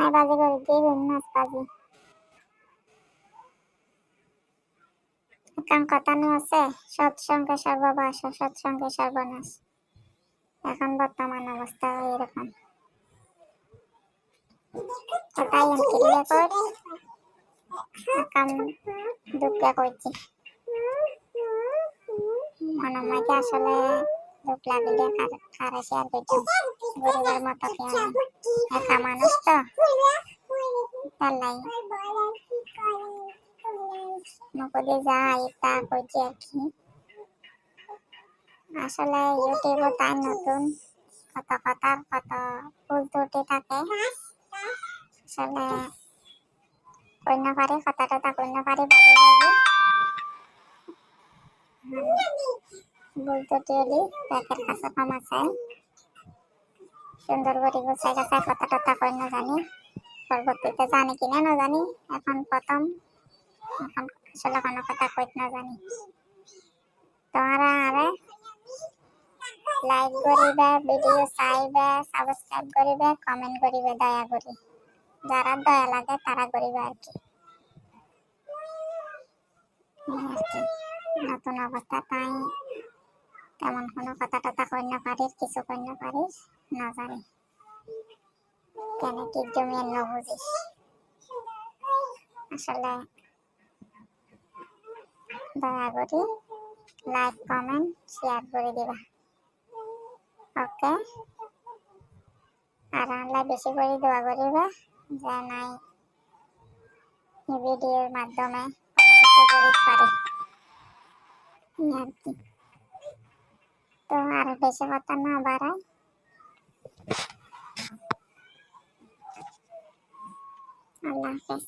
নাই বাজি করে দিবেন মাছ বাজি কারণ কথা নেই আছে সৎসঙ্গে সর্ববাস সৎসঙ্গে সর্বনাশ এখন বর্তমান অবস্থা এরকম তাই আমি কিনলে কর কাম দুঃখে করছি মনোমাইকে আসলে দুঃখ লাগলে কারে শেয়ার করছি গরিবের মতো কি আমি একা মানুষ তো তাই মুখে যাই তা করছি আর কি আসলে ইউটিউবে তাই নতুন কত কথার কত ভুল ত্রুটি থাকে আসলে কইনা পারে কথাটা তা কইনা পারে ভালো লাগে ভুল ত্রুটি হলে ব্যাকের কাছে ক্ষমা চাই সুন্দর করে গুছাই গাছাই কথাটা তা কইনা জানি পরবর্তীতে জানি কিনা না জানি এখন প্রথম এখন আসলে কোনো কথা কইত না জানি তোমরা আরে লাইক করিবে ভিডিও চাইবে সাবস্ক্রাইব করিবে কমেন্ট করিবে দয়া করি যারা দয়া লাগে তারা করিবে আর কি নতুন অবস্থা তাই তেমন কোনো কথা টথা কই না পারিস কিছু কই না পারিস না জানি কেন কি জমি ন বুঝিস আসলে দয়া করি লাইক কমেন্ট শেয়ার করে দিবা ওকে আর আনলে বেশি করে দোয়া করিবা যে নাই এই ভিডিওর মাধ্যমে কিছু করিতে পারি আর কি তো আর বেশি কথা না বাড়াই আল্লাহ হাফেজ